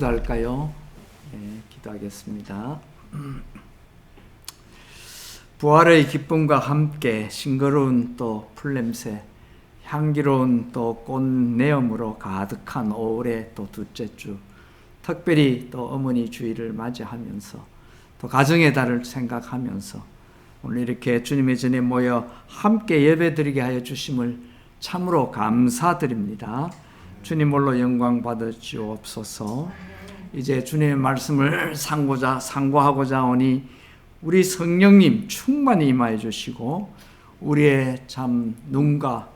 기도할까요? 네, 기도하겠습니다. 부활의 기쁨과 함께 싱그러운 또 풀냄새, 향기로운 또 꽃내음으로 가득한 5월의 또 둘째 주, 특별히 또 어머니 주일을 맞이하면서 또 가정의 달을 생각하면서 오늘 이렇게 주님의 전에 모여 함께 예배드리게 하여 주심을 참으로 감사드립니다. 주님 홀로 영광 받으시옵소서. 이제 주님의 말씀을 상고하고자 하니 우리 성령님 충만히 임하여 주시고 우리의 참 눈과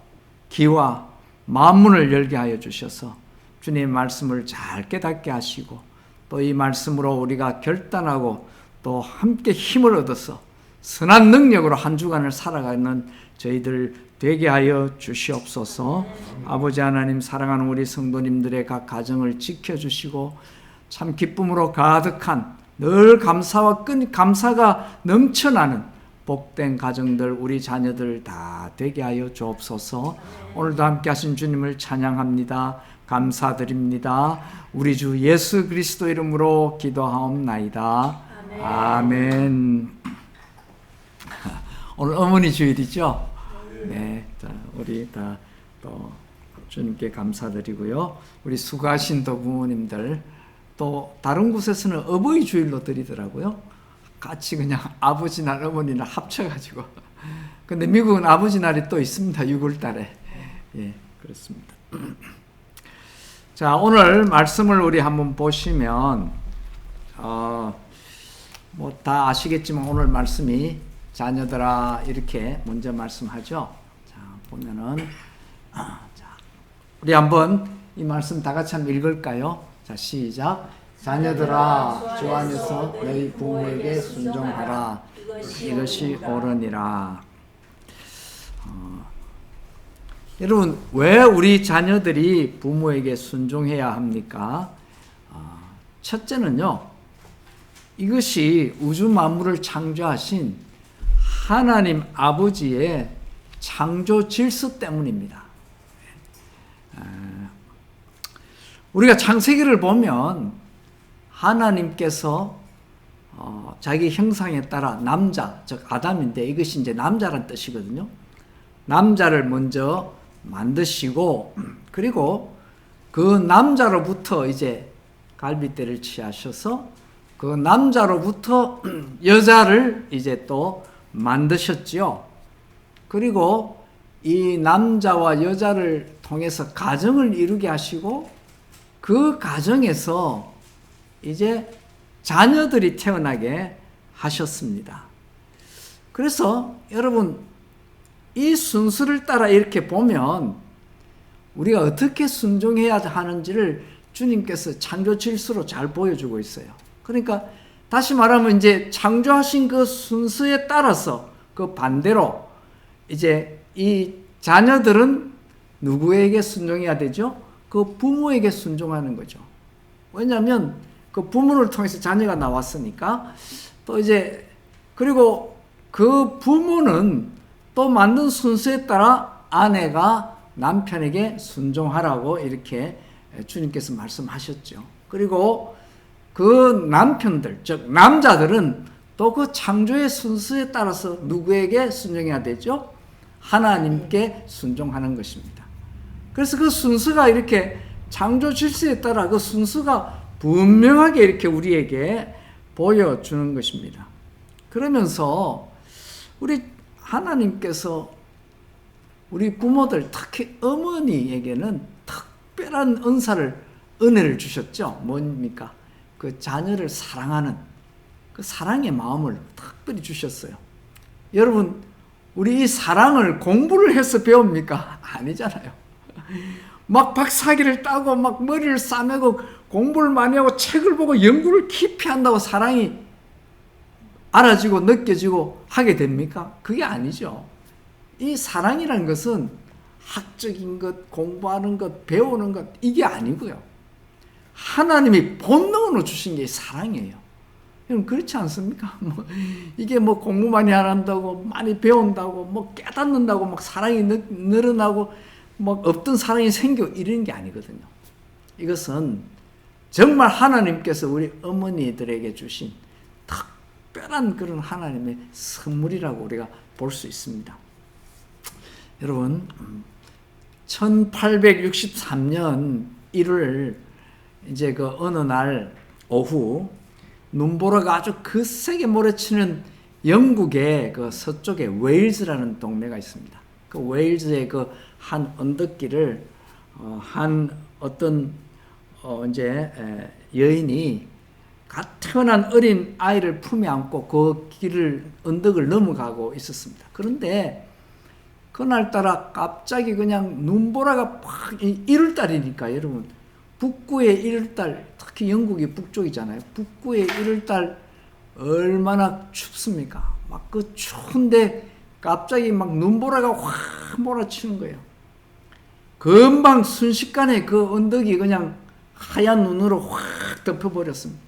귀와 마음문을 열게 하여 주셔서 주님의 말씀을 잘 깨닫게 하시고 또 이 말씀으로 우리가 결단하고 또 함께 힘을 얻어서 선한 능력으로 한 주간을 살아가는 저희들 되게 하여 주시옵소서. 아버지 하나님, 사랑하는 우리 성도님들의 각 가정을 지켜주시고 참 기쁨으로 가득한 늘 감사가 넘쳐나는 복된 가정들, 우리 자녀들 다 되게 하여 주옵소서. 오늘도 함께 하신 주님을 찬양합니다. 감사드립니다. 우리 주 예수 그리스도 이름으로 기도하옵나이다. 아멘. 오늘 어머니 주일이죠? 네, 자, 우리 다 또 주님께 감사드리고요. 우리 수고하신 또 부모님들, 또 다른 곳에서는 어버이 주일로 드리더라고요. 같이 그냥 아버지 날, 어머니 날 합쳐가지고. 근데 미국은 아버지 날이 또 있습니다. 6월 달에. 예, 그렇습니다. 자, 오늘 말씀을 우리 한번 보시면, 뭐 다 아시겠지만 오늘 말씀이 자녀들아 이렇게 먼저 말씀하죠. 자, 보면은, 자, 우리 한번 이 말씀 다 같이 한번 읽을까요? 자, 시작. 자녀들아, 주 안에서 너희 부모에게 순종하라. 이것이 옳으니라. 여러분, 왜 우리 자녀들이 부모에게 순종해야 합니까? 첫째는요, 이것이 우주 만물을 창조하신 하나님 아버지의 창조 질서 때문입니다. 우리가 창세기를 보면 하나님께서 자기 형상에 따라 남자, 즉 아담인데 이것이 이제 남자란 뜻이거든요. 남자를 먼저 만드시고 그리고 그 남자로부터 이제 갈빗대를 취하셔서 그 남자로부터 여자를 이제 또 만드셨지요. 그리고 이 남자와 여자를 통해서 가정을 이루게 하시고 그 가정에서 이제 자녀들이 태어나게 하셨습니다. 그래서 여러분, 이 순서를 따라 이렇게 보면 우리가 어떻게 순종해야 하는지를 주님께서 창조 질서로 잘 보여주고 있어요. 그러니까 다시 말하면 이제 창조하신 그 순서에 따라서 그 반대로 이제 이 자녀들은 누구에게 순종해야 되죠? 그 부모에게 순종하는 거죠. 왜냐하면 그 부모를 통해서 자녀가 나왔으니까. 또 이제 그리고 그 부모는 또 만든 순서에 따라 아내가 남편에게 순종하라고 이렇게 주님께서 말씀하셨죠. 그리고 그 남편들, 즉 남자들은 또 그 창조의 순서에 따라서 누구에게 순종해야 되죠? 하나님께 순종하는 것입니다. 그래서 그 순서가 이렇게 창조 질서에 따라 그 순서가 분명하게 이렇게 우리에게 보여주는 것입니다. 그러면서 우리 하나님께서 우리 부모들, 특히 어머니에게는 특별한 은혜를 주셨죠. 뭡니까? 그 자녀를 사랑하는 그 사랑의 마음을 특별히 주셨어요. 여러분, 우리 이 사랑을 공부를 해서 배웁니까? 아니잖아요. 막 박사학위를 따고 막 머리를 싸매고 공부를 많이 하고 책을 보고 연구를 깊이 한다고 사랑이 알아지고 느껴지고 하게 됩니까? 그게 아니죠. 이 사랑이라는 것은 학적인 것, 공부하는 것, 배우는 것, 이게 아니고요. 하나님이 본능으로 주신 게 사랑이에요. 여러분, 그렇지 않습니까? 이게 공부 많이 안 한다고, 많이 배운다고, 깨닫는다고, 막 사랑이 늘어나고, 없던 사랑이 생겨, 이런 게 아니거든요. 이것은 정말 하나님께서 우리 어머니들에게 주신 특별한 그런 하나님의 선물이라고 우리가 볼 수 있습니다. 여러분, 1863년 1월 이제 그 어느 날 오후 눈보라가 아주 거세게 몰아치는 영국의 그 서쪽에 웨일즈라는 동네가 있습니다. 그 웨일즈의 그 한 언덕길을 한 어떤 이제 여인이 갓 태어난 어린 아이를 품에 안고 그 길을 언덕을 넘어가고 있었습니다. 그런데 그날따라 갑자기 그냥 눈보라가 팍 1월달이니까 여러분 북구의 1월달 특히 영국이 북쪽이잖아요. 북구의 1월달 얼마나 춥습니까? 막 그 추운데 갑자기 막 눈보라가 확 몰아치는 거예요. 금방 순식간에 그 언덕이 그냥 하얀 눈으로 확 덮여버렸습니다.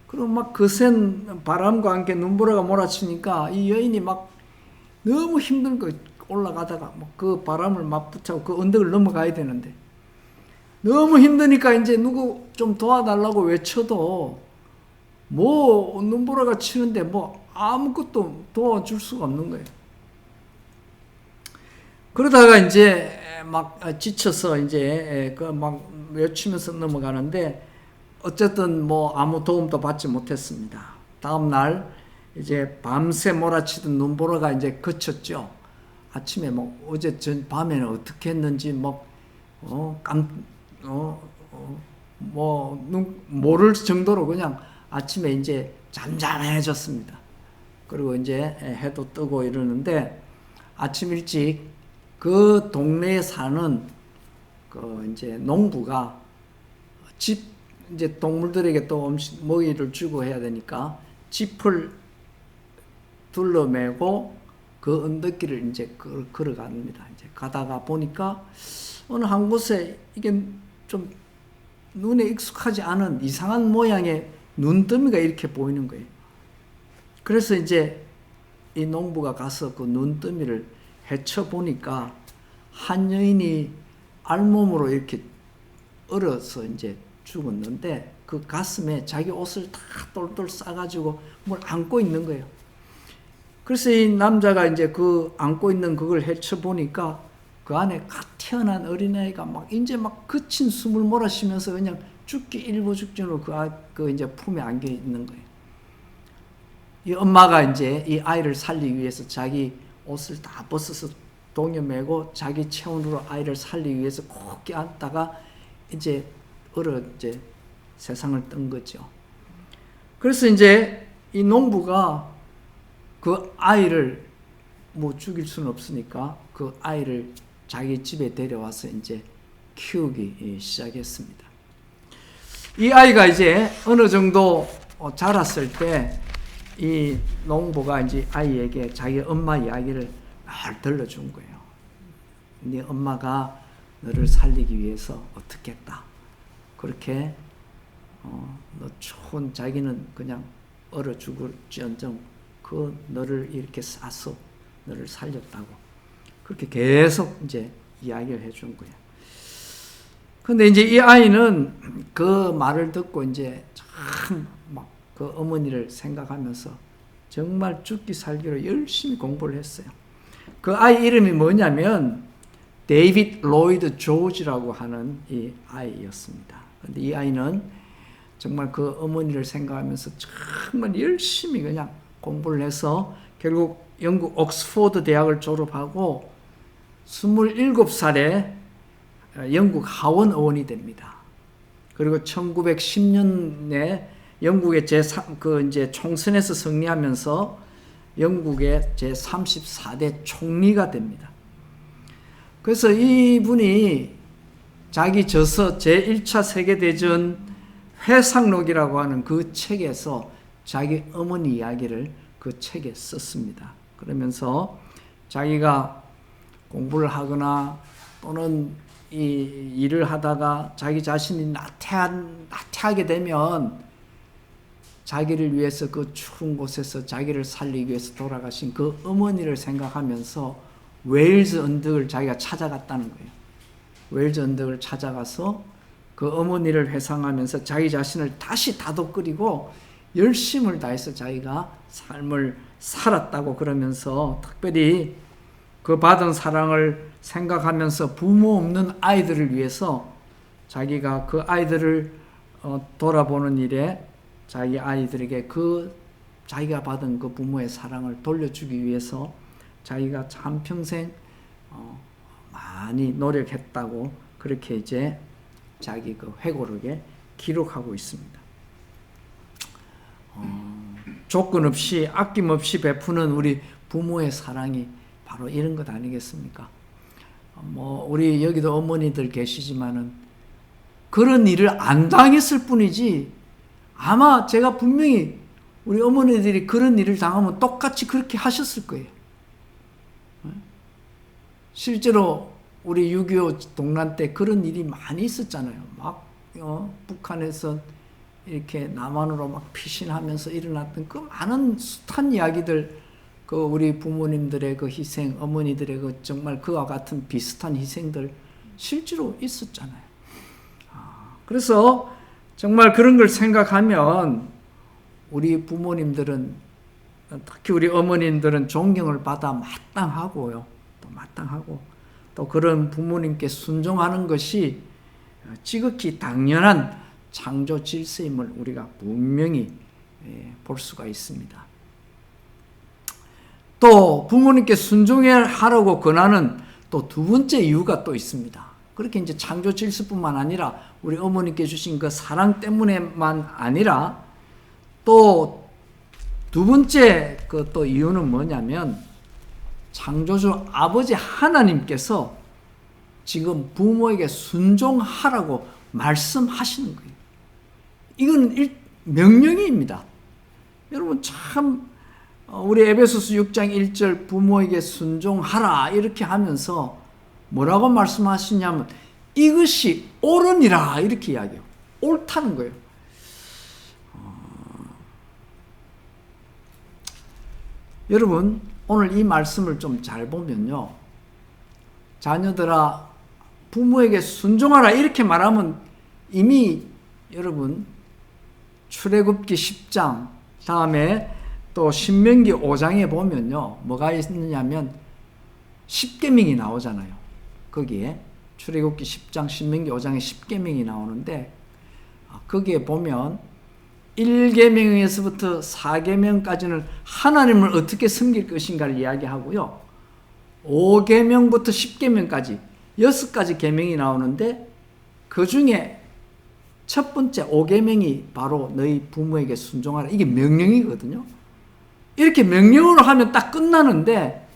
그리고 막 거센 바람과 함께 눈보라가 몰아치니까 이 여인이 막 너무 힘든 거예요. 올라가다가 막 그 바람을 막 붙잡고 그 언덕을 넘어가야 되는데 너무 힘드니까 이제 누구 좀 도와달라고 외쳐도 뭐 눈보라가 치는데 뭐 아무것도 도와줄 수가 없는 거예요. 그러다가 이제 막 지쳐서 이제 그 막 외치면서 넘어가는데 어쨌든 뭐 아무 도움도 받지 못했습니다. 다음 날 이제 밤새 몰아치던 눈보라가 이제 그쳤죠. 아침에 뭐 어제 전 밤에는 어떻게 했는지 뭐 모를 정도로 그냥 아침에 이제 잠잠해졌습니다. 그리고 이제 해도 뜨고 이러는데 아침 일찍 그 동네에 사는 그 이제 농부가 집 이제 동물들에게 또 음식 먹이를 주고 해야 되니까 짚을 둘러매고 그 언덕길을 이제 걸어갑니다. 이제 가다가 보니까 어느 한 곳에 이게 좀 눈에 익숙하지 않은 이상한 모양의 눈더미가 이렇게 보이는 거예요. 그래서 이제 이 농부가 가서 그 눈더미를 헤쳐보니까 한 여인이 알몸으로 이렇게 얼어서 이제 죽었는데 그 가슴에 자기 옷을 다 똘똘 싸가지고 뭘 안고 있는 거예요. 그래서 이 남자가 이제 그 안고 있는 그걸 헤쳐보니까 그 안에 갓 태어난 어린아이가 막 이제 막 거친 숨을 몰아쉬면서 그냥 죽기 일부 직전으로 그 이제 품에 안겨 있는 거예요. 이 엄마가 이제 이 아이를 살리기 위해서 자기 옷을 다 벗어서 동여매고 자기 체온으로 아이를 살리기 위해서 꼭 껴안다가 이제 이제 세상을 뜬 거죠. 그래서 이제 이 농부가 그 아이를 뭐 죽일 수는 없으니까 그 아이를 자기 집에 데려와서 이제 키우기 시작했습니다. 이 아이가 이제 어느 정도 자랐을 때 이 농부가 이제 아이에게 자기 엄마 이야기를 늘 들려준 거예요. 네 엄마가 너를 살리기 위해서 어떻게 했다. 그렇게 너 좋은 자기는 그냥 얼어 죽을지언정 그 너를 이렇게 싸서 너를 살렸다고 그렇게 계속 이제 이야기를 해준 거예요. 근데 이제 이 아이는 그 말을 듣고 이제 참 막 그 어머니를 생각하면서 정말 죽기 살기로 열심히 공부를 했어요. 그 아이 이름이 뭐냐면 데이빗 로이드 조지라고 하는 이 아이였습니다. 근데 이 아이는 정말 그 어머니를 생각하면서 정말 열심히 그냥 공부를 해서 결국 영국 옥스포드 대학을 졸업하고 27살에 영국 하원 의원이 됩니다. 그리고 1910년에 영국의 이제 총선에서 승리하면서 영국의 제34대 총리가 됩니다. 그래서 이분이 자기 저서 제1차 세계대전 회상록이라고 하는 그 책에서 자기 어머니 이야기를 그 책에 썼습니다. 그러면서 자기가 공부를 하거나 또는 이 일을 하다가 자기 자신이 나태하게 되면 자기를 위해서 그 추운 곳에서 자기를 살리기 위해서 돌아가신 그 어머니를 생각하면서 웨일즈 언덕을 자기가 찾아갔다는 거예요. 웨일즈 언덕을 찾아가서 그 어머니를 회상하면서 자기 자신을 다시 다독거리고 열심을 다해서 자기가 삶을 살았다고 그러면서 특별히 그 받은 사랑을 생각하면서 부모 없는 아이들을 위해서 자기가 그 아이들을 돌아보는 일에 자기 아이들에게 자기가 받은 그 부모의 사랑을 돌려주기 위해서 자기가 참 평생 많이 노력했다고 그렇게 이제 자기 그 회고록에 기록하고 있습니다. 조건 없이 아낌없이 베푸는 우리 부모의 사랑이 바로 이런 것 아니겠습니까? 우리 여기도 어머니들 계시지만은 그런 일을 안 당했을 뿐이지 아마 제가 분명히 우리 어머니들이 그런 일을 당하면 똑같이 그렇게 하셨을 거예요. 실제로 우리 6.25 동란 때 그런 일이 많이 있었잖아요. 막 북한에서 이렇게 남한으로 막 피신하면서 일어났던 그 많은 숱한 이야기들, 그 우리 부모님들의 그 희생, 어머니들의 그 정말 그와 같은 비슷한 희생들 실제로 있었잖아요. 그래서 정말 그런 걸 생각하면 우리 부모님들은, 특히 우리 어머님들은 존경을 받아 마땅하고요. 또 마땅하고 또 그런 부모님께 순종하는 것이 지극히 당연한 창조 질서임을 우리가 분명히 볼 수가 있습니다. 또 부모님께 순종하라고 권하는 또 두 번째 이유가 또 있습니다. 그렇게 이제 창조 질서뿐만 아니라 우리 어머니께 주신 그 사랑 때문에만 아니라 또 두 번째 그 또 이유는 뭐냐면 창조주 아버지 하나님께서 지금 부모에게 순종하라고 말씀하시는 거예요. 이건 명령입니다. 여러분 참 우리 에베소서 6장 1절 부모에게 순종하라 이렇게 하면서 뭐라고 말씀하시냐면 이것이 옳으니라 이렇게 이야기해요. 옳다는 거예요. 여러분 오늘 이 말씀을 좀 잘 보면요. 자녀들아 부모에게 순종하라 이렇게 말하면 이미 여러분 출애굽기 10장 다음에 또 신명기 5장에 보면요. 뭐가 있느냐면 십계명이 나오잖아요. 거기에 출애굽기 10장 신명기 5장에 십계명이 나오는데 거기에 보면 1계명에서부터 4계명까지는 하나님을 어떻게 섬길 것인가를 이야기하고요. 5계명부터 10계명까지 6가지 계명이 나오는데 그 중에 첫 번째 5계명이 바로 너희 부모에게 순종하라. 이게 명령이거든요. 이렇게 명령으로 하면 딱 끝나는데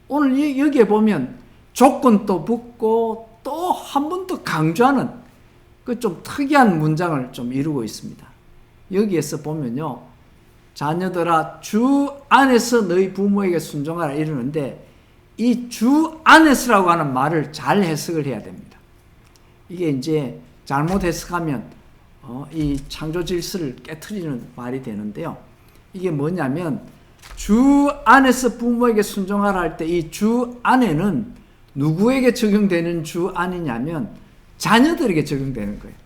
오늘 여기에 보면 조건도 붙고 또 한 번 더 강조하는 그 좀 특이한 문장을 좀 이루고 있습니다. 여기에서 보면요. 자녀들아 주 안에서 너희 부모에게 순종하라 이러는데 이 주 안에서라고 하는 말을 잘 해석을 해야 됩니다. 이게 이제 잘못 해석하면 이 창조 질서를 깨트리는 말이 되는데요. 이게 뭐냐면 주 안에서 부모에게 순종하라 할 때 이 주 안에는 누구에게 적용되는 주 안이냐면 자녀들에게 적용되는 거예요.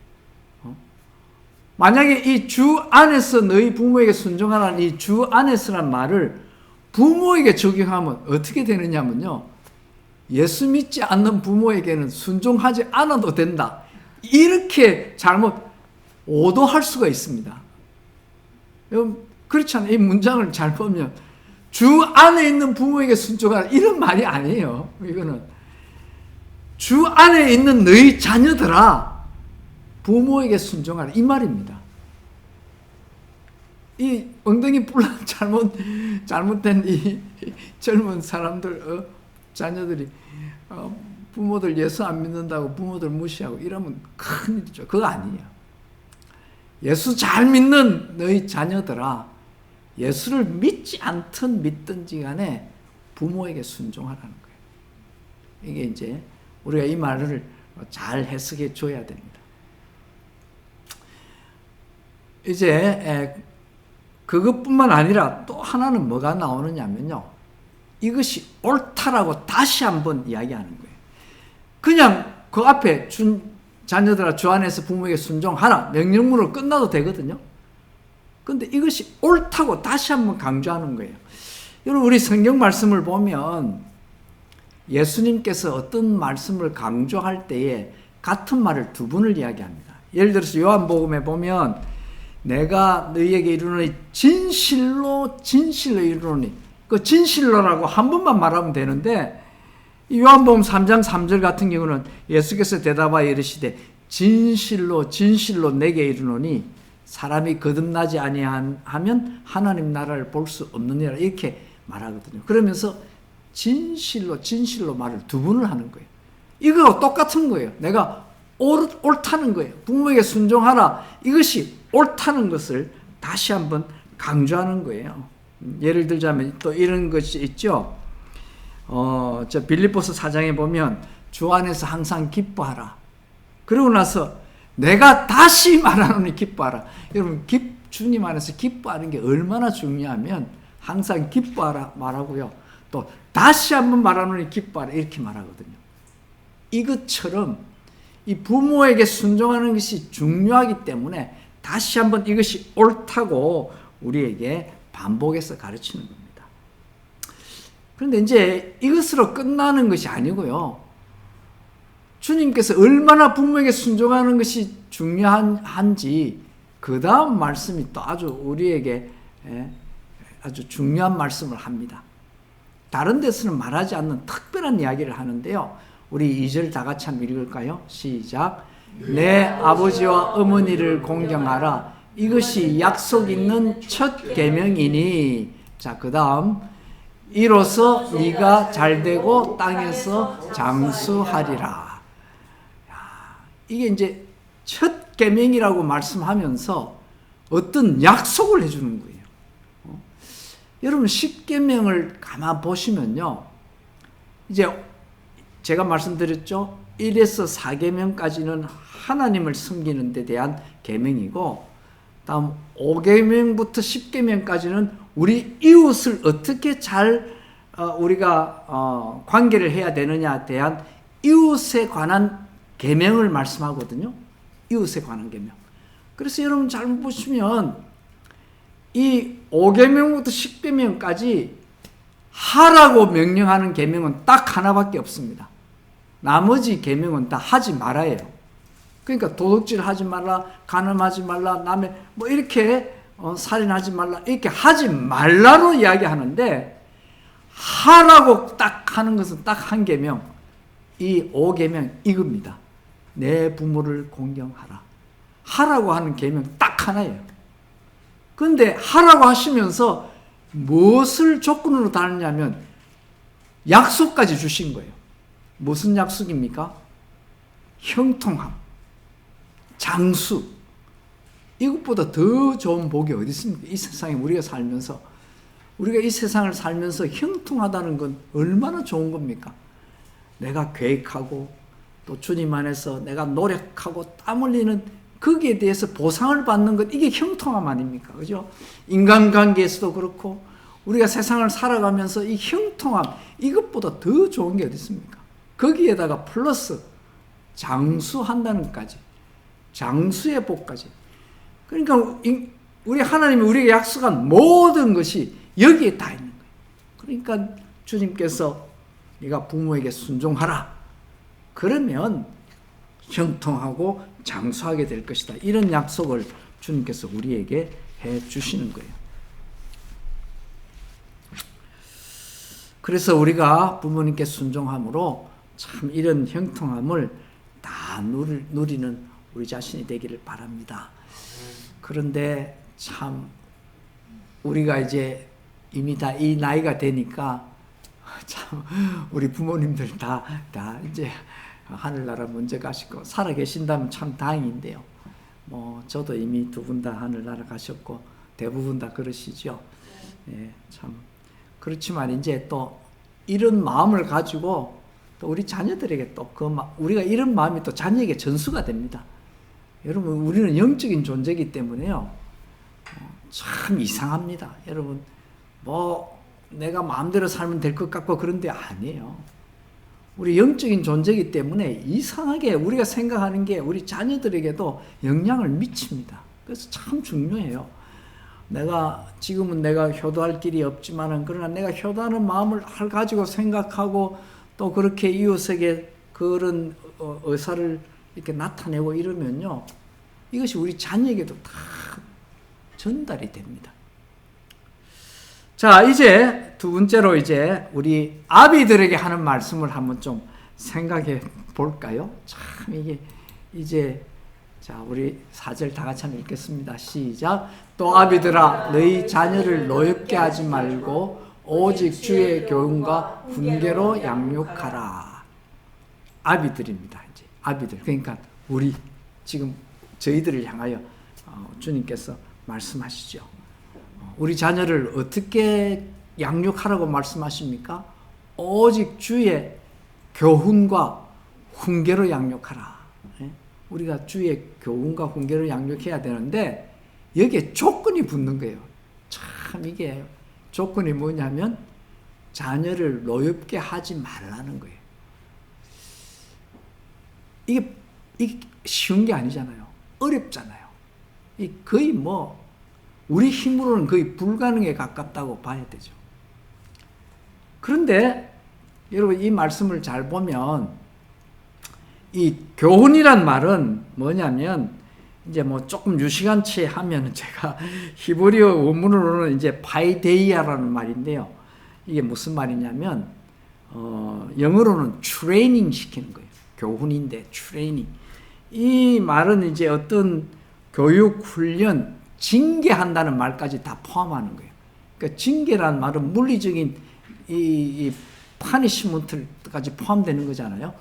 만약에 이 주 안에서 너희 부모에게 순종하라는 이 주 안에서란 말을 부모에게 적용하면 어떻게 되느냐면요. 예수 믿지 않는 부모에게는 순종하지 않아도 된다. 이렇게 잘못 오도할 수가 있습니다. 그렇지 않아요? 이 문장을 잘 보면 주 안에 있는 부모에게 순종하라 이런 말이 아니에요. 이거는 주 안에 있는 너희 자녀들아 부모에게 순종하라 이 말입니다. 이 엉덩이 뿔난 잘못된 이 젊은 사람들 자녀들이 부모들 예수 안 믿는다고 부모들 무시하고 이러면 큰일이죠. 그거 아니에요. 예수 잘 믿는 너희 자녀들아 예수를 믿지 않든 믿든지 간에 부모에게 순종하라는 거예요. 이게 이제 우리가 이 말을 잘 해석해 줘야 됩니다. 이제 그것뿐만 아니라 또 하나는 뭐가 나오느냐면요. 이것이 옳다라고 다시 한번 이야기하는 거예요. 그냥 그 앞에 자녀들아 주 안에서 부모에게 순종하라 명령문으로 끝나도 되거든요. 근데 이것이 옳다고 다시 한번 강조하는 거예요. 여러분, 우리 성경 말씀을 보면 예수님께서 어떤 말씀을 강조할 때에 같은 말을 두 번을 이야기합니다. 예를 들어서 요한복음에 보면 내가 너희에게 이르노니 진실로 진실로 이르노니, 그 진실로라고 한 번만 말하면 되는데 요한복음 3장 3절 같은 경우는 예수께서 대답하여 이르시되 진실로 진실로 내게 이르노니 사람이 거듭나지 아니하면 하나님 나라를 볼 수 없느니라 이렇게 말하거든요. 그러면서 진실로 진실로 말을 두 번을 하는 거예요. 이거 똑같은 거예요. 내가 옳다는 거예요. 부모에게 순종하라. 이것이 옳다는 것을 다시 한번 강조하는 거예요. 예를 들자면 또 이런 것이 있죠. 저 빌립보서 4장에 보면 주 안에서 항상 기뻐하라. 그러고 나서 내가 다시 말하노니 기뻐하라. 여러분, 주님 안에서 기뻐하는 게 얼마나 중요하면 항상 기뻐하라 말하고요. 또 다시 한번 말하노니 기뻐하라 이렇게 말하거든요. 이것처럼 이 부모에게 순종하는 것이 중요하기 때문에 다시 한번 이것이 옳다고 우리에게 반복해서 가르치는 겁니다. 그런데 이제 이것으로 끝나는 것이 아니고요. 주님께서 얼마나 부모에게 순종하는 것이 중요한지 그 다음 말씀이 또 아주 우리에게 아주 중요한 말씀을 합니다. 다른 데서는 말하지 않는 특별한 이야기를 하는데요. 우리 2절 다 같이 한번 읽을까요? 시작. 내 아버지와 어머니를 공경하라. 이것이 약속 있는 첫 계명이니. 자, 그 다음 이로써 네가 잘되고 땅에서 장수하리라. 이게 이제 첫 계명이라고 말씀하면서 어떤 약속을 해주는 거예요. 여러분, 10계명을 가만 보시면요. 이제 제가 말씀드렸죠. 1에서 4계명까지는 하나님을 섬기는 데 대한 계명이고, 다음 5계명부터 10계명까지는 우리 이웃을 어떻게 잘 우리가 관계를 해야 되느냐에 대한 이웃에 관한 계명을 말씀하거든요. 이웃에 관한 계명. 그래서 여러분 잘 보시면 이 5계명부터 10계명까지 하라고 명령하는 계명은 딱 하나밖에 없습니다. 나머지 계명은 다 하지 말아요. 그러니까 도둑질 하지 말라, 간음하지 말라, 남의 뭐 이렇게 살인하지 말라 이렇게 하지 말라로 이야기하는데, 하라고 딱 하는 것은 딱 한 계명, 이 5계명 이겁니다. 내 부모를 공경하라. 하라고 하는 계명 딱 하나예요. 그런데 하라고 하시면서 무엇을 조건으로 다느냐면 약속까지 주신 거예요. 무슨 약속입니까? 형통함, 장수. 이것보다 더 좋은 복이 어디 있습니까? 이 세상에 우리가 살면서, 우리가 이 세상을 살면서 형통하다는 건 얼마나 좋은 겁니까? 내가 계획하고 또 주님 안에서 내가 노력하고 땀 흘리는 거기에 대해서 보상을 받는 것, 이게 형통함 아닙니까? 그죠? 인간관계에서도 그렇고 우리가 세상을 살아가면서 이 형통함, 이것보다 더 좋은 게 어디 있습니까? 거기에다가 플러스 장수한다는 것까지, 장수의 복까지. 그러니까 우리 하나님이 우리에게 약속한 모든 것이 여기에 다 있는 거예요. 그러니까 주님께서 네가 부모에게 순종하라. 그러면 형통하고 장수하게 될 것이다. 이런 약속을 주님께서 우리에게 해 주시는 거예요. 그래서 우리가 부모님께 순종함으로 참 이런 형통함을 다 누리는 우리 자신이 되기를 바랍니다. 그런데 참 우리가 이제 이미 다 이 나이가 되니까 참 우리 부모님들 다 이제 하늘나라 먼저 가시고 살아 계신다면 참 다행인데요. 뭐 저도 이미 두 분 다 하늘나라 가셨고 대부분 다 그러시죠. 예, 참 그렇지만 이제 또 이런 마음을 가지고 또 우리 자녀들에게 또 우리가 이런 마음이 또 자녀에게 전수가 됩니다. 여러분, 우리는 영적인 존재이기 때문에요. 참 이상합니다. 여러분, 뭐 내가 마음대로 살면 될 것 같고 그런 데 아니에요. 우리 영적인 존재이기 때문에 이상하게 우리가 생각하는 게 우리 자녀들에게도 영향을 미칩니다. 그래서 참 중요해요. 지금은 내가 효도할 길이 없지만은, 그러나 내가 효도하는 마음을 가지고 생각하고 또 그렇게 이웃에게 그런 의사를 이렇게 나타내고 이러면요, 이것이 우리 자녀에게도 다 전달이 됩니다. 자, 이제 두 번째로 이제 우리 아비들에게 하는 말씀을 한번 좀 생각해 볼까요? 참 이게 이제, 자, 우리 4절 다 같이 한번 읽겠습니다. 시작. 또 아비들아, 너희 자녀를 노엽게 하지 말고 오직 주의 교훈과 훈계로 양육하라. 아비들입니다. 이제 아비들. 그러니까 우리 지금 저희들을 향하여 주님께서 말씀하시죠. 우리 자녀를 어떻게 양육하라고 말씀하십니까? 오직 주의 교훈과 훈계로 양육하라. 우리가 주의 교훈과 훈계로 양육해야 되는데 여기에 조건이 붙는 거예요. 참 이게 조건이 뭐냐면 자녀를 노엽게 하지 말라는 거예요. 이게 쉬운 게 아니잖아요. 어렵잖아요. 거의 우리 힘으로는 거의 불가능에 가깝다고 봐야 되죠. 그런데 여러분, 이 말씀을 잘 보면 이 교훈이란 말은 뭐냐면, 이제 조금 유시간치 하면 제가 히브리어 원문으로는 이제 파이데이아라는 말인데요. 이게 무슨 말이냐면, 영어로는 트레이닝 시키는 거예요. 교훈인데 트레이닝. 이 말은 이제 어떤 교육, 훈련, 징계한다는 말까지 다 포함하는 거예요. 그러니까 징계라는 말은 물리적인 이 파니시먼트까지 포함되는 거잖아요.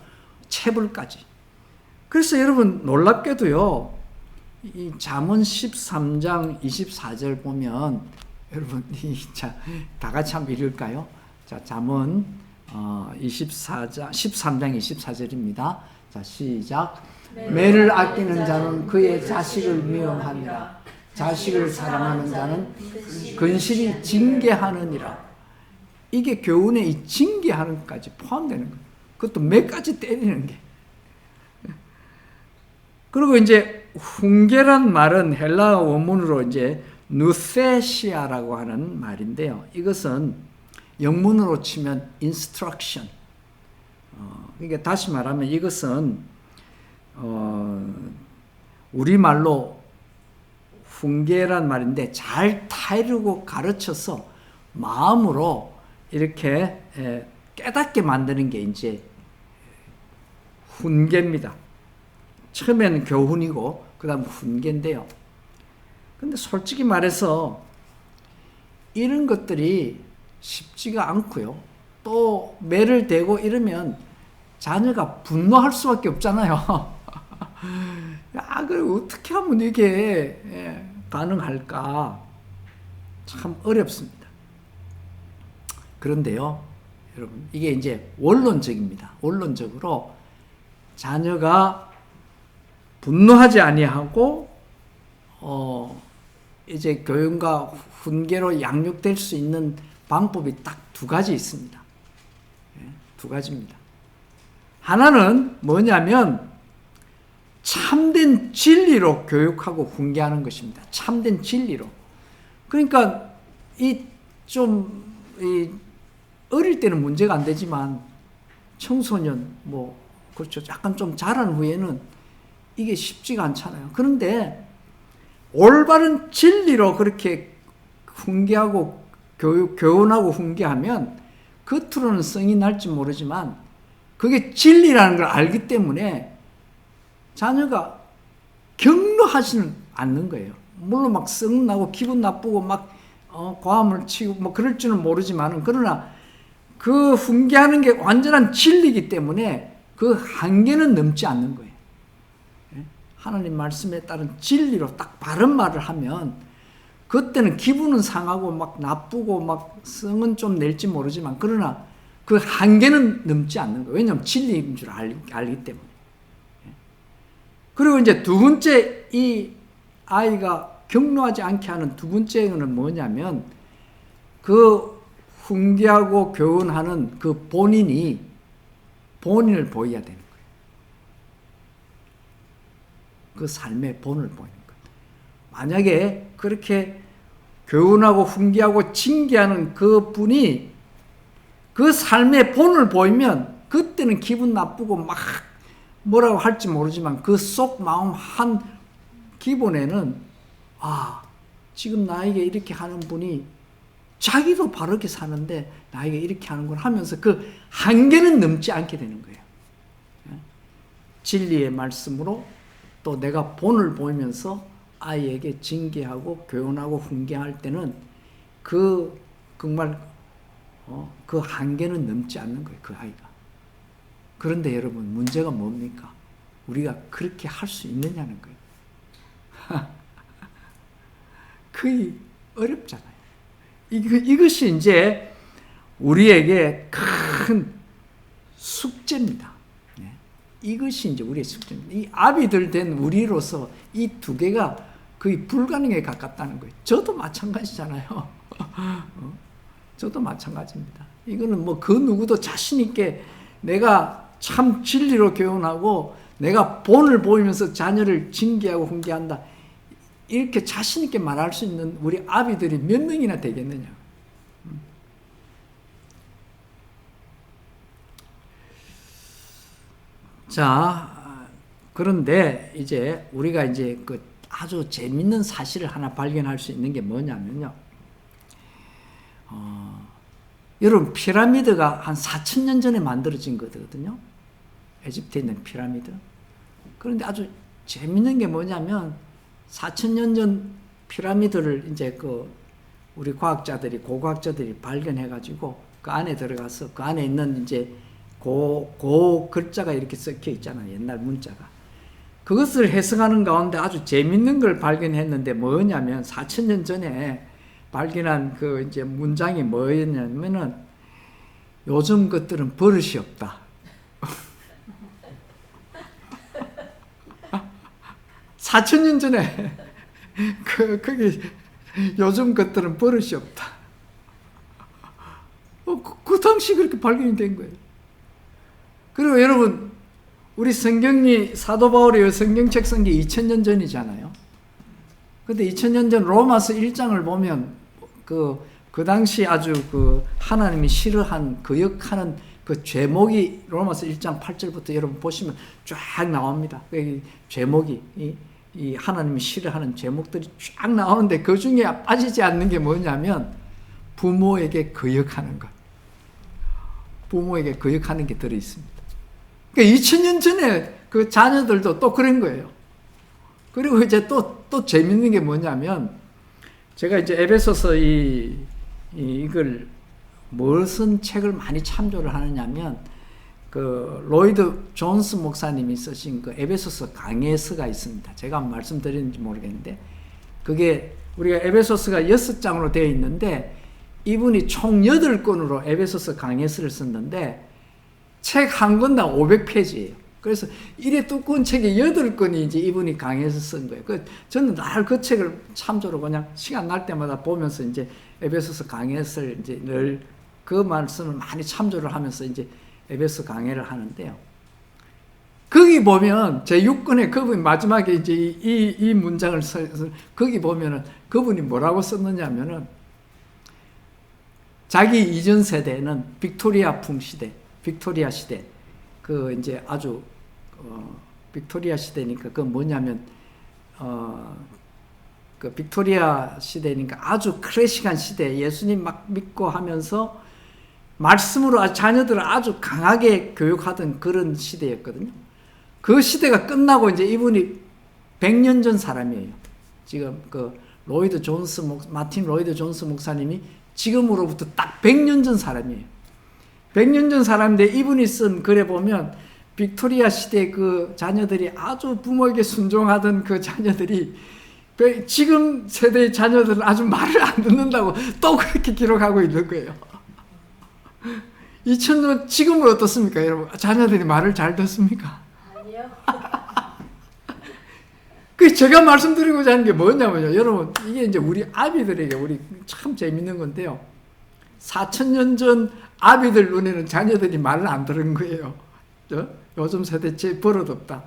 체벌까지. 그래서 여러분 놀랍게도요, 이 잠언 13장 24절 보면, 여러분 다 같이 한번 읽을까요? 자, 잠언 13장 24절입니다. 자, 시작. 매를 아끼는 자는 그의 자식을 미워하니라. 자식을 사랑하는 자는 근실히 징계하느니라. 이게 교훈에 이 징계하는 것까지 포함되는 거예요. 그것도 매까지 때리는 게. 그리고 이제 훈계란 말은 헬라어 원문으로 이제 누세시아라고 하는 말인데요. 이것은 영문으로 치면 instruction. 그러니까 다시 말하면 이것은 우리말로 훈계란 말인데 잘 타이르고 가르쳐서 마음으로 이렇게 깨닫게 만드는 게 이제 훈계입니다. 처음에는 교훈이고 그 다음 훈계인데요. 근데 솔직히 말해서 이런 것들이 쉽지가 않고요. 또 매를 대고 이러면 자녀가 분노할 수밖에 없잖아요. 야, 그래 어떻게 하면 이게 가능할까? 참 어렵습니다. 그런데요, 여러분, 이게 이제 원론적입니다. 원론적으로 자녀가 분노하지 아니하고 이제 교훈과 훈계로 양육될 수 있는 방법이 딱 두 가지 있습니다. 두 가지입니다. 하나는 뭐냐면 참된 진리로 교육하고 훈계하는 것입니다. 참된 진리로. 그러니까 어릴 때는 문제가 안 되지만 청소년 그렇죠. 약간 좀 자란 후에는 이게 쉽지가 않잖아요. 그런데 올바른 진리로 그렇게 훈계하고 교훈하고 훈계하면 겉으로는 성이 날지 모르지만 그게 진리라는 걸 알기 때문에 자녀가 격노하지는 않는 거예요. 물론 막 성나고 기분 나쁘고 막 고함을 치고 그럴 줄은 모르지만은, 그러나 그 훈계하는 게 완전한 진리이기 때문에 그 한계는 넘지 않는 거예요. 하나님 말씀에 따른 진리로 딱 바른 말을 하면 그때는 기분은 상하고 막 나쁘고 막 성은 좀 낼지 모르지만, 그러나 그 한계는 넘지 않는 거예요. 왜냐하면 진리인 줄 알기 때문에. 그리고 이제 두 번째, 이 아이가 격노하지 않게 하는 두 번째는 뭐냐면 그 훈계하고 교훈하는 그 본인이 본을 보여야 되는 거예요. 그 삶의 본을 보이는 거예요. 만약에 그렇게 교훈하고 훈계하고 징계하는 그 분이 그 삶의 본을 보이면 그때는 기분 나쁘고 막 뭐라고 할지 모르지만 그 속 마음 한 기본에는 지금 나에게 이렇게 하는 분이 자기도 바르게 사는데 나에게 이렇게 하는구나 하면서 그 한계는 넘지 않게 되는 거예요. 진리의 말씀으로 또 내가 본을 보이면서 아이에게 징계하고 교훈하고 훈계할 때는 정말 그 한계는 넘지 않는 거예요. 그 아이가. 그런데 여러분 문제가 뭡니까? 우리가 그렇게 할 수 있느냐는 거예요. 거의 어렵잖아요. 이것이 이제 우리에게 큰 숙제입니다. 이것이 이제 우리의 숙제입니다. 이 아비들 된 우리로서 이 두 개가 거의 불가능에 가깝다는 거예요. 저도 마찬가지잖아요. 저도 마찬가지입니다. 이거는 뭐 그 누구도 자신 있게 내가 참 진리로 교훈하고 내가 본을 보이면서 자녀를 징계하고 훈계한다. 이렇게 자신 있게 말할 수 있는 우리 아비들이 몇 명이나 되겠느냐. 자, 그런데 이제 우리가 이제 그 아주 재밌는 사실을 하나 발견할 수 있는 게 뭐냐면요. 여러분 피라미드가 한 4,000년 전에 만들어진 거거든요. 에집트에 있는 피라미드. 그런데 아주 재밌는 게 뭐냐면 4,000년 전 피라미드를 이제 우리 과학자들이 고고학자들이 발견해가지고 그 안에 들어가서 그 안에 있는 이제 고 글자가 이렇게 섞여 있잖아요. 옛날 문자가. 그것을 해석하는 가운데 아주 재밌는 걸 발견했는데 뭐냐면 4,000년 전에 발견한 그 이제 문장이 뭐였냐면은 요즘 것들은 버릇이 없다. 4,000년 전에 거기 요즘 것들은 버릇이 없다. 그 당시 그렇게 발견이 된 거예요. 그리고 여러분 우리 성경이 사도 바울의 성경책 쓴 게 2000년 전이잖아요. 근데 2000년 전 로마서 1장을 보면 그 당시 아주 하나님이 싫어한 거역하는 그 죄목이 로마서 1장 8절부터 여러분 보시면 쫙 나옵니다. 여기 죄목이 이 하나님이 싫어하는 죄목들이 쫙 나오는데 그 중에 빠지지 않는 게 뭐냐면 부모에게 거역하는 것. 부모에게 거역하는 게 들어 있습니다. 그러니까 2000년 전에 그 자녀들도 또 그런 거예요. 그리고 이제 또 재밌는 게 뭐냐면 제가 이제 에베소서 이걸 무슨 책을 많이 참조를 하느냐면 그 로이드 존스 목사님이 쓰신 그 에베소서 강해서가 있습니다. 제가 말씀드렸는지 모르겠는데 그게 우리가 에베소서가 6장으로 되어 있는데 이분이 총 8권으로 에베소서 강해서를 썼는데 책 한 권당 500페이지예요. 그래서 이래 두꺼운 책이 8권이 이제 이분이 강해서 쓴 거예요. 저는 늘 그 책을 참조로 그냥 시간 날 때마다 보면서 이제 에베소서 강해서를 이제 늘 그 말씀을 많이 참조를 하면서 이제 에베소 강해를 하는데요. 거기 보면 제 6권에 그분이 마지막에 이제 이 문장을 써서 거기 보면은 그분이 뭐라고 썼느냐면은 자기 이전 세대는 빅토리아풍 시대, 빅토리아 시대, 그 이제 아주 빅토리아 시대니까 그 뭐냐면 그 빅토리아 시대니까 아주 클래식한 시대, 예수님 막 믿고 하면서 말씀으로 자녀들을 아주 강하게 교육하던 그런 시대였거든요. 그 시대가 끝나고 이제 이분이 100년 전 사람이에요. 지금 마틴 로이드 존스 목사님이 지금으로부터 딱 100년 전 사람이에요. 100년 전 사람인데 이분이 쓴 글에 보면 빅토리아 시대 그 자녀들이 아주 부모에게 순종하던 그 자녀들이 지금 세대의 자녀들은 아주 말을 안 듣는다고 또 그렇게 기록하고 있는 거예요. 2000년 지금은 어떻습니까, 여러분? 자녀들이 말을 잘 듣습니까? 아니요. 그 제가 말씀드리고자 하는 게 뭐냐면요, 여러분 이게 이제 우리 아비들에게 우리 참 재밌는 건데요. 4,000년 전 아비들 눈에는 자녀들이 말을 안 들은 거예요. 요즘 세대 제일 버릇없다.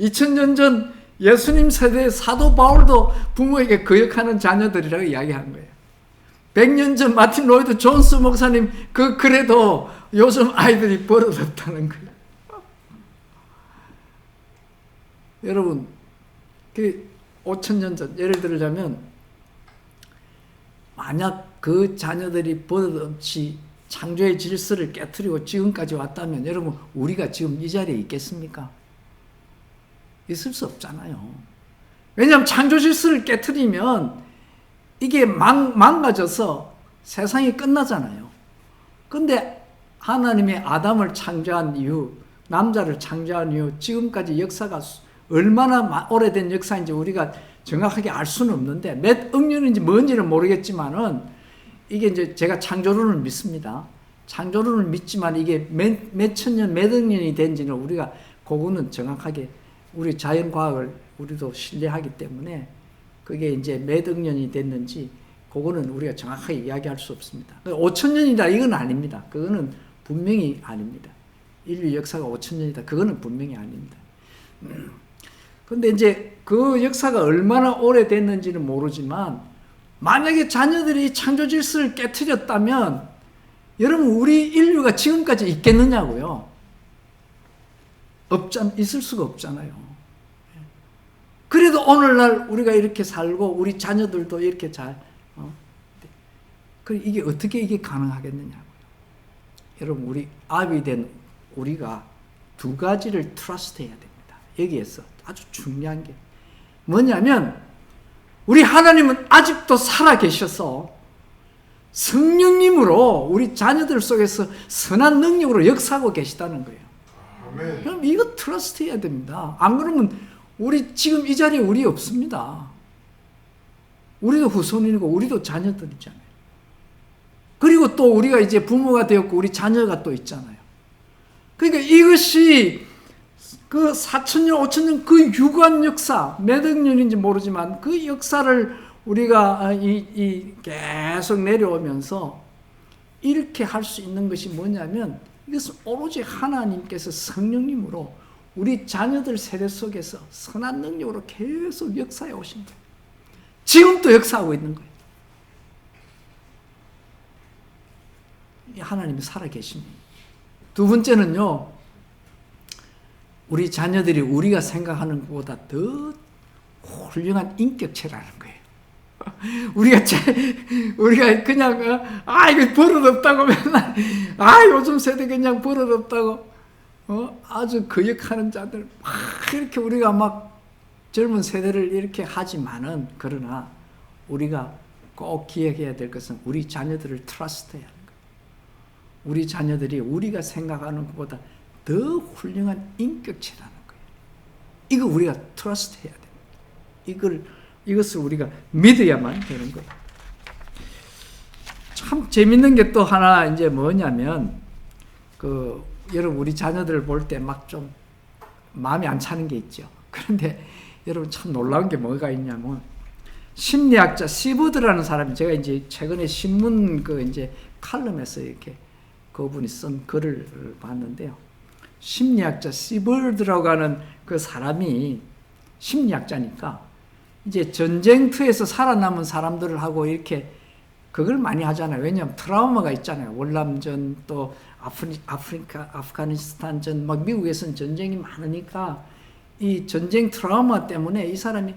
2000년 전 예수님 세대의 사도 바울도 부모에게 거역하는 자녀들이라고 이야기한 거예요. 100년 전 마틴 로이드 존스 목사님 그 글에도 요즘 아이들이 버릇없다는 거예요. 여러분, 그 5000년 전 예를 들자면 만약 그 자녀들이 버릇없이 창조의 질서를 깨트리고 지금까지 왔다면 여러분 우리가 지금 이 자리에 있겠습니까? 있을 수 없잖아요. 왜냐하면 창조 질서를 깨트리면 이게 망가져서 세상이 끝나잖아요. 근데 하나님이 아담을 창조한 이후, 남자를 창조한 이후 지금까지 역사가 얼마나 오래된 역사인지 우리가 정확하게 알 수는 없는데 몇 억 년인지 뭔지는 모르겠지만은 이게 이제 제가 창조론을 믿습니다. 창조론을 믿지만 이게 몇 천 년, 몇 억 년이 된지는 우리가 그거는 정확하게 우리 자연과학을 우리도 신뢰하기 때문에 그게 이제 몇 억 년이 됐는지 그거는 우리가 정확하게 이야기할 수 없습니다. 5천 년이다 이건 아닙니다. 그거는 분명히 아닙니다. 인류 역사가 5천 년이다 그거는 분명히 아닙니다. 근데 이제 그 역사가 얼마나 오래됐는지는 모르지만 만약에 자녀들이 창조 질서를 깨트렸다면 여러분 우리 인류가 지금까지 있겠느냐고요. 있을 수가 없잖아요. 그래도 오늘날 우리가 이렇게 살고 우리 자녀들도 이렇게 이게 어떻게 이게 가능하겠느냐고요. 여러분 우리 아비 된 우리가 두 가지를 트러스트 해야 됩니다. 여기에서 아주 중요한 게 뭐냐면 우리 하나님은 아직도 살아 계셔서 성령님으로 우리 자녀들 속에서 선한 능력으로 역사하고 계시다는 거예요. 아멘. 그럼 이거 트러스트 해야 됩니다. 안 그러면 우리 지금 이 자리에 우리 없습니다. 우리도 후손이고 우리도 자녀들이잖아요. 그리고 또 우리가 이제 부모가 되었고 우리 자녀가 또 있잖아요. 그러니까 이것이 그 4,000년, 5,000년 그 유구한 역사, 몇 억 년인지 모르지만 그 역사를 우리가 계속 내려오면서 이렇게 할 수 있는 것이 뭐냐면 이것은 오로지 하나님께서 성령님으로 우리 자녀들 세대 속에서 선한 능력으로 계속 역사해 오신 거예요. 지금도 역사하고 있는 거예요. 하나님이 살아계십니다. 두 번째는요, 우리 자녀들이 우리가 생각하는 것보다 더 훌륭한 인격체라는 거예요. 우리가 그냥 이거 버릇없다고 맨날 요즘 세대 그냥 버릇없다고 아주 거역하는 자들 막 이렇게 우리가 막 젊은 세대를 이렇게 하지만은 그러나 우리가 꼭 기억해야 될 것은 우리 자녀들을 트러스트해야 하는 거예요. 우리 자녀들이 우리가 생각하는 것보다 더 훌륭한 인격체라는 거예요. 이거 우리가 트러스트 해야 됩니다. 이것을 우리가 믿어야만 되는 거예요. 참 재밌는 게 또 하나 이제 뭐냐면 여러분 우리 자녀들을 볼 때 막 좀 마음이 안 차는 게 있죠. 그런데 여러분 참 놀라운 게 뭐가 있냐면 심리학자 시버드라는 사람이 제가 이제 최근에 신문 이제 칼럼에서 이렇게 그분이 쓴 글을 봤는데요. 심리학자 시버드라고 하는 그 사람이 심리학자니까 이제 전쟁터에서 살아남은 사람들을 하고 이렇게 그걸 많이 하잖아요. 왜냐하면 트라우마가 있잖아요. 월남전 또 아프가니스탄 전 막 미국에서는 전쟁이 많으니까 이 전쟁 트라우마 때문에 이 사람이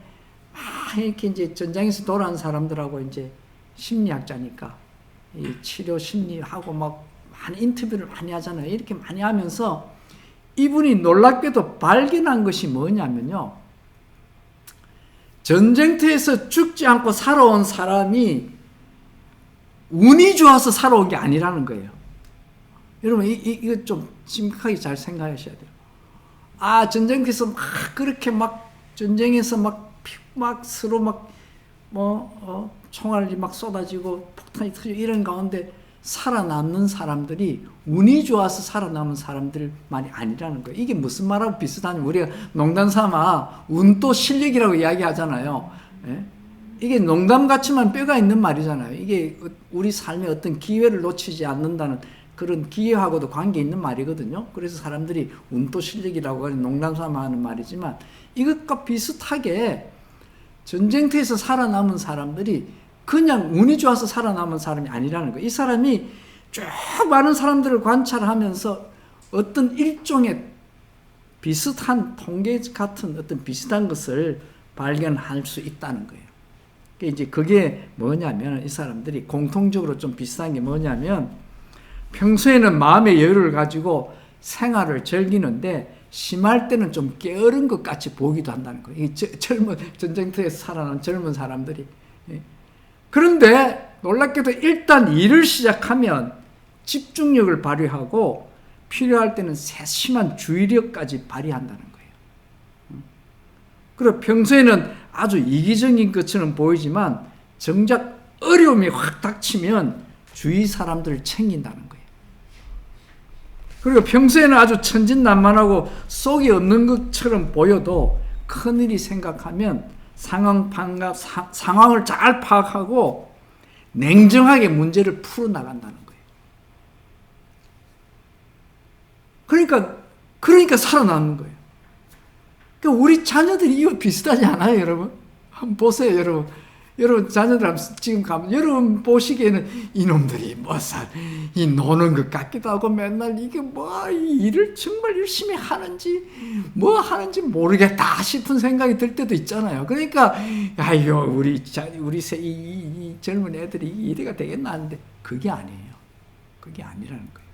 막 이렇게 이제 전장에서 돌아온 사람들하고 이제 심리학자니까 이 치료 심리하고 막 많은 인터뷰를 많이 하잖아요. 이렇게 많이 하면서 이분이 놀랍게도 발견한 것이 뭐냐면요. 전쟁터에서 죽지 않고 살아온 사람이 운이 좋아서 살아온 게 아니라는 거예요. 여러분, 이거 좀 심각하게 잘 생각하셔야 돼요. 전쟁터에서 막 그렇게 막 전쟁에서 막 서로 총알이 막 쏟아지고 폭탄이 터지고 이런 가운데 살아남는 사람들이 운이 좋아서 살아남은 사람들만이 아니라는 거예요. 이게 무슨 말하고 비슷하냐면 우리가 농담 삼아 운도 실력이라고 이야기하잖아요. 예? 이게 농담 같지만 뼈가 있는 말이잖아요. 이게 우리 삶에 어떤 기회를 놓치지 않는다는 그런 기회하고도 관계 있는 말이거든요. 그래서 사람들이 운도 실력이라고 하는 농담삼아 하는 말이지만 이것과 비슷하게 전쟁터에서 살아남은 사람들이 그냥 운이 좋아서 살아남은 사람이 아니라는 거예요. 이 사람이 쭉 많은 사람들을 관찰하면서 어떤 일종의 비슷한 통계 같은 어떤 비슷한 것을 발견할 수 있다는 거예요. 이제 그게 뭐냐면 이 사람들이 공통적으로 좀 비슷한 게 뭐냐면 평소에는 마음의 여유를 가지고 생활을 즐기는데 심할 때는 좀 게으른 것 같이 보기도 한다는 거예요. 이 젊은 전쟁터에서 살아난 젊은 사람들이. 그런데 놀랍게도 일단 일을 시작하면 집중력을 발휘하고 필요할 때는 세심한 주의력까지 발휘한다는 거예요. 그리고 평소에는 아주 이기적인 것처럼 보이지만 정작 어려움이 확 닥치면 주위 사람들을 챙긴다는 거예요. 그리고 평소에는 아주 천진난만하고 속이 없는 것처럼 보여도 큰일이 생각하면 상황을 잘 파악하고 냉정하게 문제를 풀어나간다는 거예요. 그러니까 살아남는 거예요. 그러니까 우리 자녀들이 이거 비슷하지 않아요, 여러분? 한번 보세요, 여러분. 여러분 자녀들 지금 가면 여러분 보시기에는 이놈들이 이 노는 것 같기도 하고 맨날 이게 일을 정말 열심히 하는지 하는지 모르겠다 싶은 생각이 들 때도 있잖아요. 그러니까 아이고 우리 이 젊은 애들이 이래가 되겠나 하는데 그게 아니에요. 그게 아니라는 거예요.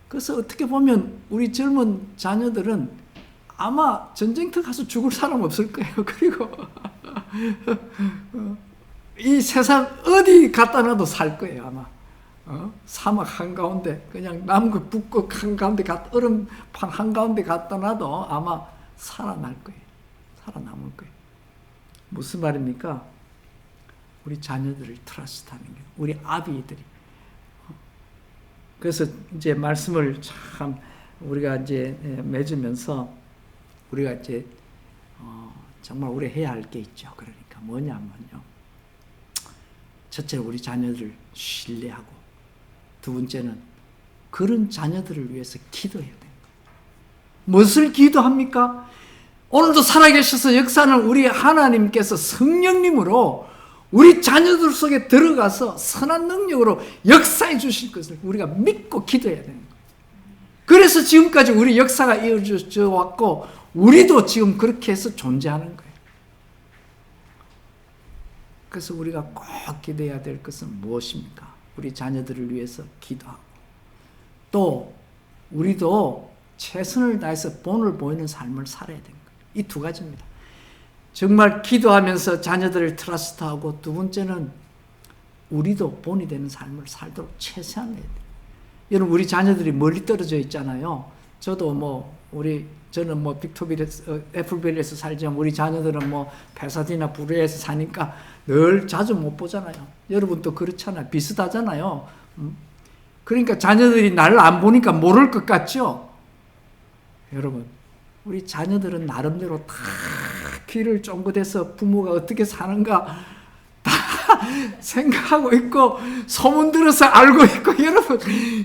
그래서 어떻게 보면 우리 젊은 자녀들은 아마 전쟁터 가서 죽을 사람 없을 거예요. 그리고 이 세상 어디 갖다 놔도 살 거예요, 아마. 사막 한가운데, 그냥 남극, 북극 한가운데, 얼음판 한가운데 갖다 놔도 아마 살아날 거예요. 살아남을 거예요. 무슨 말입니까? 우리 자녀들을 트러스트하는 거예요. 우리 아비들이. 그래서 이제 말씀을 참 우리가 이제 맺으면서 우리가 이제 정말 우리 해야 할 게 있죠. 그러니까 뭐냐면요. 첫째 우리 자녀들을 신뢰하고 두 번째는 그런 자녀들을 위해서 기도해야 돼요. 무엇을 기도합니까? 오늘도 살아계셔서 역사는 우리 하나님께서 성령님으로 우리 자녀들 속에 들어가서 선한 능력으로 역사해 주실 것을 우리가 믿고 기도해야 되는 거예요. 그래서 지금까지 우리 역사가 이어져 왔고 우리도 지금 그렇게 해서 존재하는 거예요. 그래서 우리가 꼭 기도해야 될 것은 무엇입니까? 우리 자녀들을 위해서 기도하고 또 우리도 최선을 다해서 본을 보이는 삶을 살아야 되는 거예요. 이 두 가지입니다. 정말 기도하면서 자녀들을 트러스트하고 두 번째는 우리도 본이 되는 삶을 살도록 최선을 다해야 돼요. 여러분 우리 자녀들이 멀리 떨어져 있잖아요. 저도 저는 빅토빌에서 애플밸리에서 살지만 우리 자녀들은 페사디나 부르에서 사니까 늘 자주 못 보잖아요. 여러분도 그렇잖아요. 비슷하잖아요. 그러니까 자녀들이 나를 안 보니까 모를 것 같죠? 여러분 우리 자녀들은 나름대로 다 귀를 쫑긋해서 부모가 어떻게 사는가 다 생각하고 있고 소문 들어서 알고 있고 여러분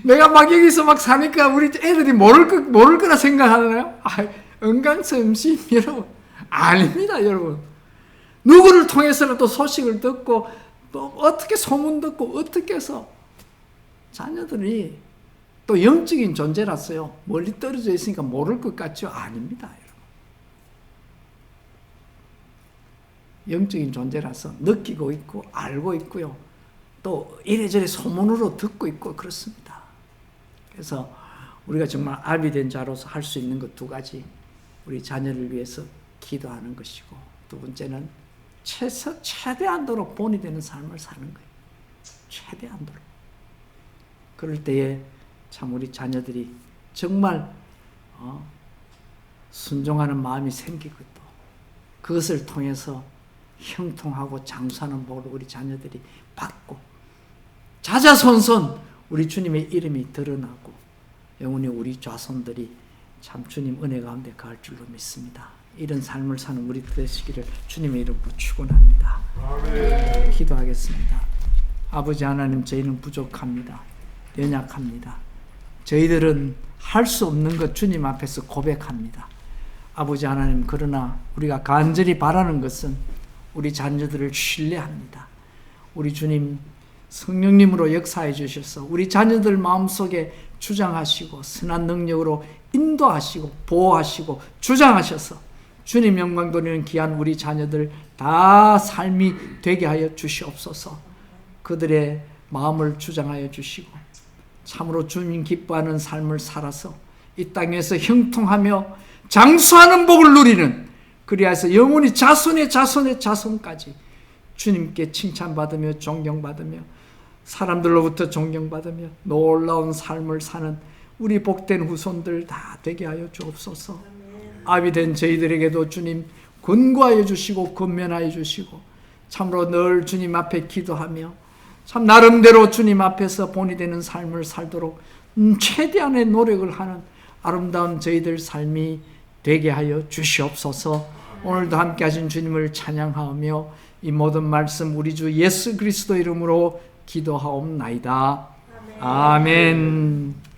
내가 여기서 사니까 우리 애들이 모를 거라 생각하나요? 은강성심 여러분 아닙니다. 여러분 누구를 통해서라도 소식을 듣고 또 어떻게 소문 듣고 어떻게 해서 자녀들이 또 영적인 존재라서요 멀리 떨어져 있으니까 모를 것 같죠? 아닙니다. 영적인 존재라서 느끼고 있고 알고 있고요. 또 이래저래 소문으로 듣고 있고 그렇습니다. 그래서 우리가 정말 아비된 자로서 할 수 있는 것 두 가지. 우리 자녀를 위해서 기도하는 것이고 두 번째는 최대한도로 본이 되는 삶을 사는 거예요. 최대한도로. 그럴 때에 참 우리 자녀들이 정말 순종하는 마음이 생기고 또 그것을 통해서 형통하고 장수하는 복을 우리 자녀들이 받고 자자손손 우리 주님의 이름이 드러나고 영원히 우리 자손들이 참 주님 은혜 가운데 가할 줄로 믿습니다. 이런 삶을 사는 우리 되시기를 주님의 이름으로 축원합니다. 기도하겠습니다. 아버지 하나님, 저희는 부족합니다. 연약합니다. 저희들은 할 수 없는 것 주님 앞에서 고백합니다. 아버지 하나님, 그러나 우리가 간절히 바라는 것은 우리 자녀들을 신뢰합니다. 우리 주님 성령님으로 역사해 주셔서 우리 자녀들 마음속에 주장하시고 선한 능력으로 인도하시고 보호하시고 주장하셔서 주님 영광 돌리는 귀한 우리 자녀들 다 삶이 되게 하여 주시옵소서. 그들의 마음을 주장하여 주시고 참으로 주님 기뻐하는 삶을 살아서 이 땅에서 형통하며 장수하는 복을 누리는, 그리하여서 영원히 자손의 자손의 자손까지 주님께 칭찬받으며 존경받으며 사람들로부터 존경받으며 놀라운 삶을 사는 우리 복된 후손들 다 되게 하여 주옵소서. 아비된 저희들에게도 주님 권고하여 주시고 권면하여 주시고 참으로 늘 주님 앞에 기도하며 참 나름대로 주님 앞에서 본이 되는 삶을 살도록 최대한의 노력을 하는 아름다운 저희들 삶이 되게 하여 주시옵소서. 오늘도 함께 하신 주님을 찬양하며 이 모든 말씀 우리 주 예수 그리스도 이름으로 기도하옵나이다. 아멘.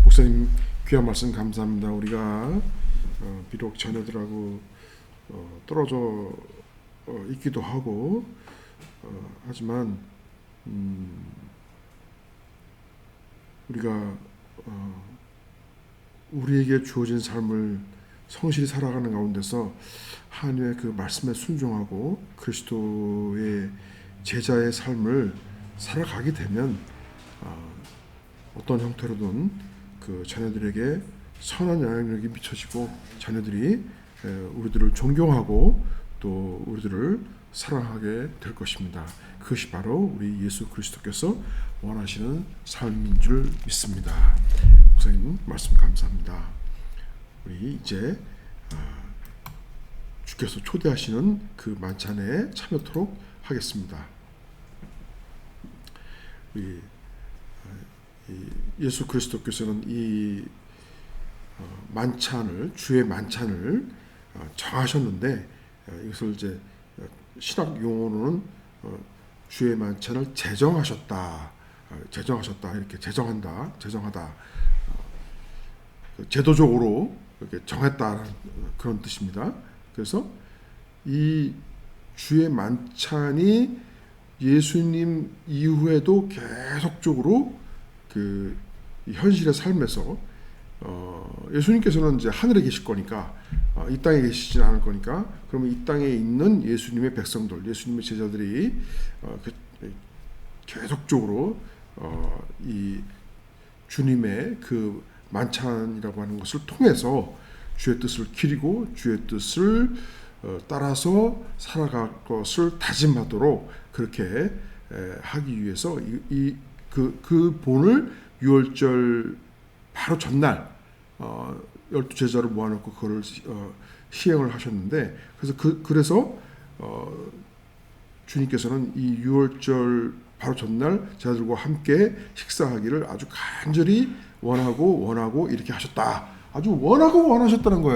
목사님 귀한 말씀 감사합니다. 우리가 비록 자녀들하고 떨어져 있기도 하고 하지만 우리가 우리에게 주어진 삶을 성실히 살아가는 가운데서 하나님의 그 말씀에 순종하고 그리스도의 제자의 삶을 살아가게 되면 어떤 형태로든 그 자녀들에게 선한 영향력이 미쳐지고 자녀들이 우리들을 존경하고 또 우리들을 사랑하게 될 것입니다. 그것이 바로 우리 예수 그리스도께서 원하시는 삶인 줄 믿습니다. 목사님 말씀 감사합니다. 우리 이제 주께서 초대하시는 그 만찬에 참여토록 하겠습니다. 예수 그리스도께서는 이 만찬을, 주의 만찬을 정하셨는데 이것을 이제 신학 용어로는 주의 만찬을 제정하셨다 이렇게 제정하다 제도적으로 이렇게 정했다는 그런 뜻입니다. 그래서 이 주의 만찬이 예수님 이후에도 계속적으로 그 현실의 삶에서 예수님께서는 이제 하늘에 계실 거니까 이 땅에 계시진 않을 거니까 그러면 이 땅에 있는 예수님의 백성들, 예수님의 제자들이 계속적으로 이 주님의 그 만찬이라고 하는 것을 통해서 주의 뜻을 기리고 주의 뜻을 따라서 살아갈 것을 다짐하도록 그렇게 하기 위해서 그 본을 유월절 바로 전날 12 제자를 모아놓고 그걸 시행을 하셨는데 그래서 주님께서는 이 유월절 바로 전날 제자들과 함께 식사하기를 아주 간절히 원하고 이렇게 하셨다. 아주 원하고 원하셨다는 거예요.